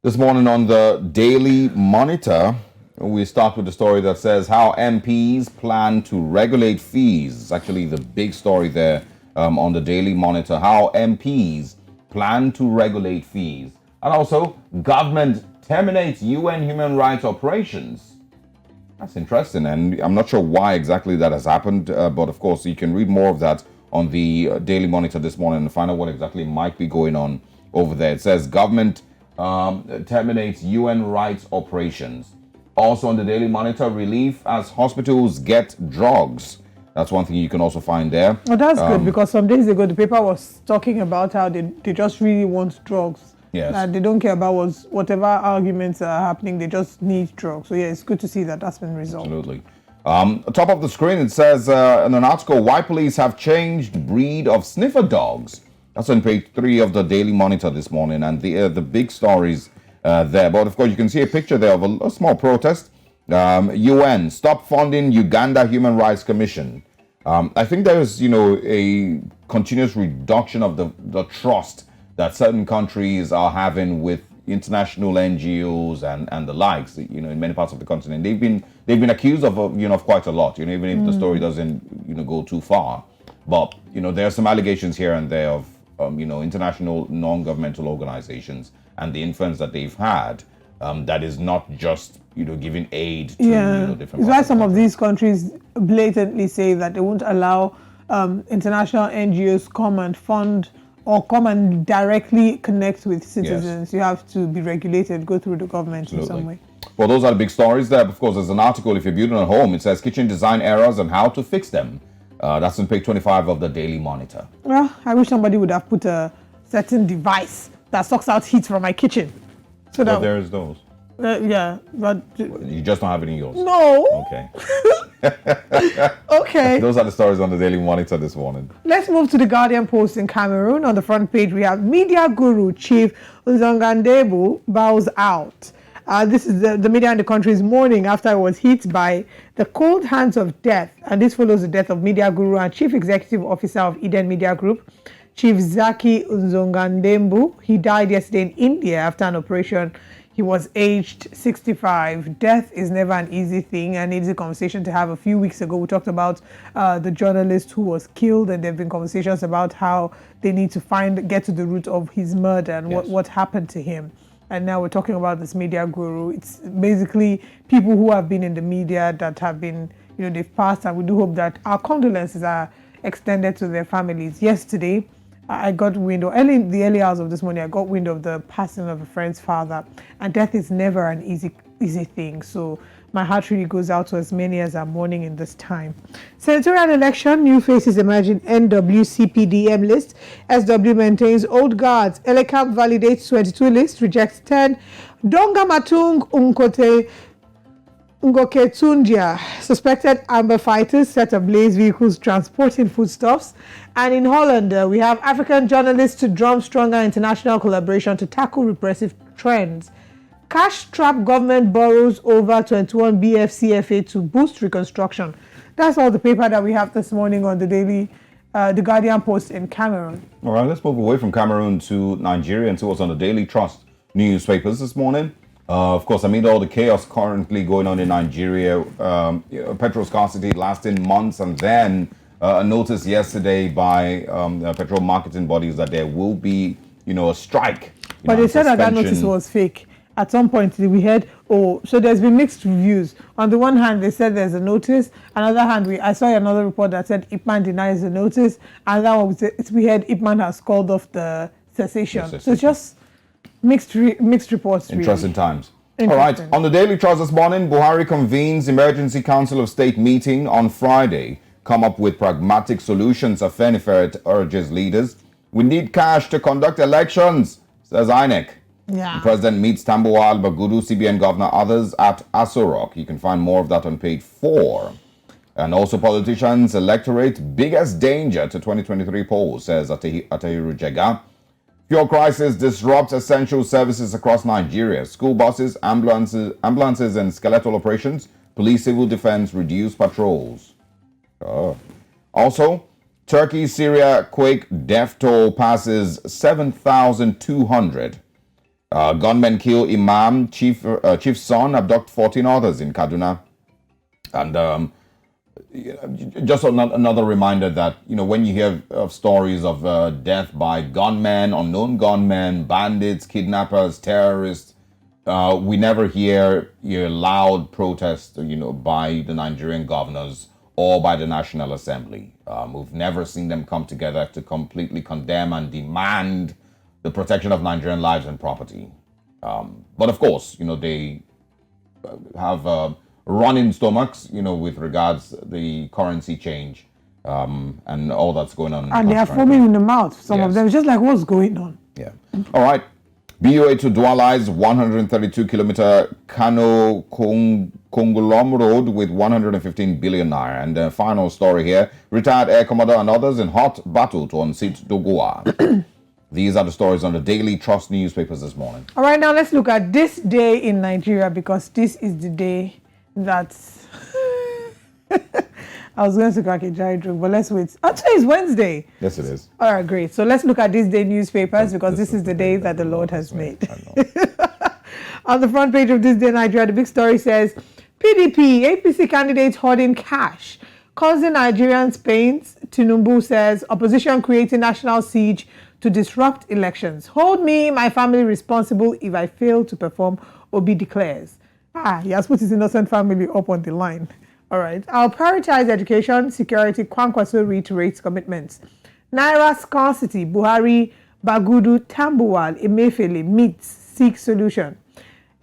This morning on the Daily Monitor, we start with the story that says how MPs plan to regulate fees. It's actually the big story there on the Daily Monitor. How MPs plan to regulate fees. And also, government terminates UN human rights operations. That's interesting, and I'm not sure why exactly that has happened, but of course, you can read more of that on the Daily Monitor this morning and find out what exactly might be going on over there. It says government terminates UN rights operations. Also on the Daily Monitor, relief as hospitals get drugs. That's one thing you can also find there. Oh, that's good, because some days ago the paper was talking about how they just really want drugs. Yes. They don't care about whatever arguments are happening, they just need drugs. So yeah, it's good to see that that's been resolved. Absolutely. Top of the screen, it says in an article, why police have changed breed of sniffer dogs. That's on page 3 of the Daily Monitor this morning, and the big stories there. But of course, you can see a picture there of a small protest. UN, stop funding Uganda Human Rights Commission. I think there's, a continuous reduction of the trust that certain countries are having with international NGOs and the likes, in many parts of the continent. They've been accused of, of quite a lot, even if the story doesn't, go too far. But, there are some allegations here and there of, international non-governmental organizations and the influence that they've had that is not just, giving aid to different. It's why some of these countries blatantly say that they won't allow international NGOs come and fund or come and directly connect with citizens. Yes. You have to be regulated, go through the government. Absolutely. In some way. Well, those are the big stories there. Of course, there's an article, if you're building a home, it says kitchen design errors and how to fix them. That's on page 25 of the Daily Monitor. Well, I wish somebody would have put a certain device that sucks out heat from my kitchen. So that there is those. Yeah, but you just don't have it in yours. No. Okay. Okay. Those are the stories on the Daily Monitor this morning. Let's move to the Guardian Post in Cameroon. On the front page, we have media guru Chief Uzongandebu bows out. This is the media in the country is mourning after it was hit by the cold hands of death. And this follows the death of media guru and Chief Executive Officer of Eden Media Group, Chief Zaki Uzongandembu. He died yesterday in India after an operation. He was aged 65. Death is never an easy thing, and it's a conversation to have. A few weeks ago, we talked about the journalist who was killed, and there have been conversations about how they need to get to the root of his murder and what happened to him. And now we're talking about this media guru. It's basically people who have been in the media that have been, they've passed, and we do hope that our condolences are extended to their families. Yesterday, I got wind, or in the early hours of this morning, I got wind of the passing of a friend's father. And death is never an easy thing. So my heart really goes out to as many as are mourning in this time. Senatorial election, new faces emerging, NWCPDM list. SW maintains old guards. Elecamp validates 22 lists, rejects 10. Donga Matung Unkote Ngoketundia, suspected amber fighters set ablaze vehicles transporting foodstuffs. And in Holland, we have African journalists to drum stronger international collaboration to tackle repressive trends. Cash-strapped government borrows over 21 BFCFA to boost reconstruction. That's all the paper that we have this morning on the Guardian Post in Cameroon. All right, let's move away from Cameroon to Nigeria and see what's on the Daily Trust newspapers this morning. Of course, amid all the chaos currently going on in Nigeria, petrol scarcity lasting months, and then a notice yesterday by petrol marketing bodies that there will be, a strike. But they said that notice was fake. At some point, we heard, so there's been mixed reviews. On the one hand, they said there's a notice. On the other hand, I saw another report that said Ipman denies the notice. And that one, we heard Ipman has called off the cessation. So it's just mixed reports. Interesting really. Times. All right. On the Daily Trust this morning, Buhari convenes Emergency Council of State meeting on Friday. Come up with pragmatic solutions, Afenifere urges leaders. We need cash to conduct elections, says INEC. Yeah. The president meets Tambuwal, Bagudu, CBN governor, others at Aso. You can find more of that on page 4. And also politicians, electorate, biggest danger to 2023 polls, says Atahiru Jega. Fuel crisis disrupts essential services across Nigeria. School buses, ambulances and skeletal operations. Police, civil defense reduce patrols. Also, Turkey-Syria quake death toll passes 7,200. Gunmen kill Imam, chief's son, abduct 14 others in Kaduna. And just another reminder that, when you hear of stories of death by gunmen, unknown gunmen, bandits, kidnappers, terrorists, we never hear loud protest, by the Nigerian governors or by the National Assembly. We've never seen them come together to completely condemn and demand the protection of Nigerian lives and property. But of course, they have running stomachs, with regards the currency change and all that's going on. And they are foaming in the mouth. Some of them, just like, what's going on? Yeah. All right. BOA to dualize 132-kilometer Kano Kongolom Road with 115 billion naira. And the final story here, retired Air Commodore and others in hot battle to unseat Dogoa. These are the stories on the Daily Trust newspapers this morning. All right, now let's look at this day in Nigeria, because this is the day that I was going to crack a dry joke, but let's wait. Actually, it's Wednesday. Yes, it is. All right, great. So let's look at this day newspapers, because this is the day that the Lord has made. On the front page of this day Nigeria, the big story says, PDP, APC candidates hoarding cash, causing Nigerians pains. Tinubu says, opposition creating national siege to disrupt elections. Hold me, my family responsible if I fail to perform, Obi declares. He has put his innocent family up on the line. All right. I'll prioritize education, security. Kwankwaso reiterates commitments. Naira scarcity. Buhari, Bagudu, Tambuwal, Emefiele meets, seeks solution.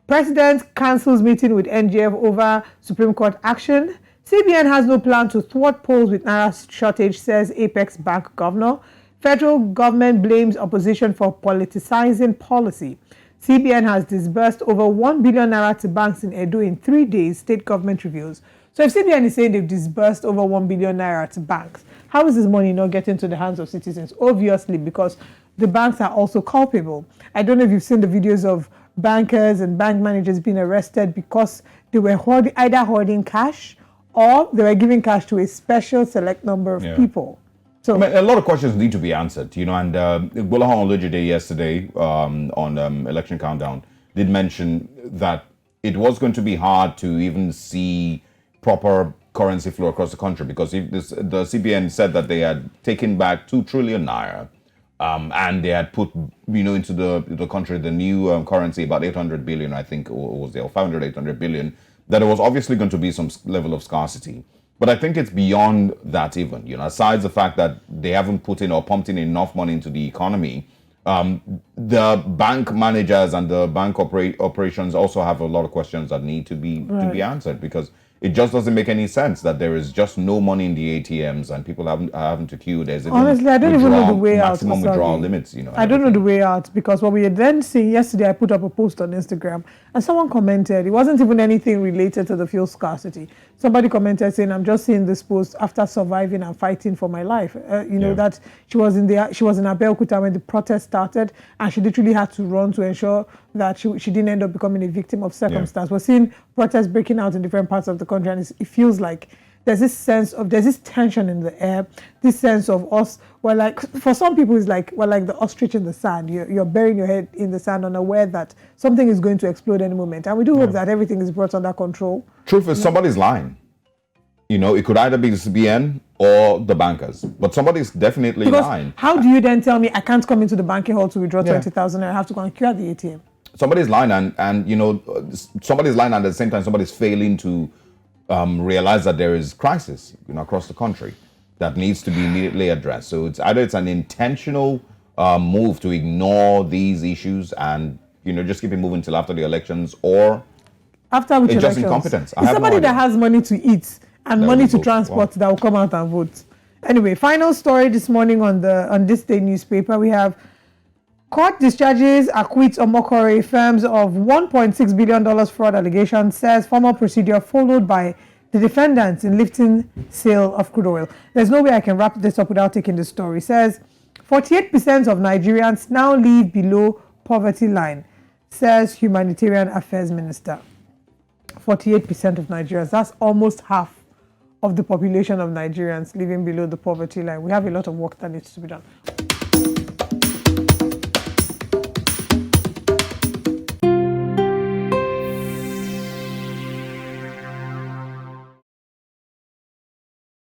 President cancels meeting with NGF over Supreme Court action. CBN has no plan to thwart polls with Naira shortage, says Apex Bank governor. Federal government blames opposition for politicizing policy. CBN has disbursed over 1 billion naira to banks in Edo in 3 days, state government reveals. So if CBN is saying they've disbursed over 1 billion naira to banks, how is this money not getting to the hands of citizens? Obviously, because the banks are also culpable. I don't know if you've seen the videos of bankers and bank managers being arrested because they were either hoarding cash or they were giving cash to a special select number of people. So, a lot of questions need to be answered, and Gbolahan Olojide yesterday on Election Countdown did mention that it was going to be hard to even see proper currency flow across the country, because the CBN said that they had taken back 2 trillion naira and they had put, into the country the new currency, about 800 billion, I think, or was there, 500, 800 billion, that there was obviously going to be some level of scarcity. But I think it's beyond that even, aside the fact that they haven't put in or pumped in enough money into the economy. The bank managers and the bank operations also have a lot of questions that need to be answered, because it just doesn't make any sense that there is just no money in the ATMs and people having to queue. Honestly, I don't even know the way out. Maximum withdrawal limits, I don't know the way out, because what we had then seen yesterday, I put up a post on Instagram and someone commented, it wasn't even anything related to the fuel scarcity. Somebody commented saying, I'm just seeing this post after surviving and fighting for my life. That she was in Abeokuta when the protest started, and she literally had to run to ensure that she didn't end up becoming a victim of circumstance. We're seeing protests breaking out in different parts of the country, and it feels like there's this tension in the air, this sense of us. Well, like for some people, it's like we're like the ostrich in the sand. You're burying your head in the sand, unaware that something is going to explode any moment. And we do hope that everything is brought under control. Truth is, somebody's lying. It could either be the CBN or the bankers, but somebody's definitely lying. How do you then tell me I can't come into the banking hall to withdraw 20,000 and I have to go and queue at the ATM? Somebody's lying, and somebody's lying, and at the same time, somebody's failing to realize that there is crisis, across the country that needs to be immediately addressed. So it's either an intentional move to ignore these issues and just keep it moving till after the elections, or after which it's just incompetence. It's somebody that has money to eat and money to transport that will come out and vote. Anyway, final story this morning on this day newspaper, we have court discharges acquits Omokore firms of $1.6 billion fraud allegation, says formal procedure followed by the defendants in lifting sale of crude oil. There's no way I can wrap this up without taking the story. It says 48% of Nigerians now live below poverty line, says Humanitarian Affairs Minister. 48% of Nigerians, that's almost half of the population of Nigerians living below the poverty line. We have a lot of work that needs to be done.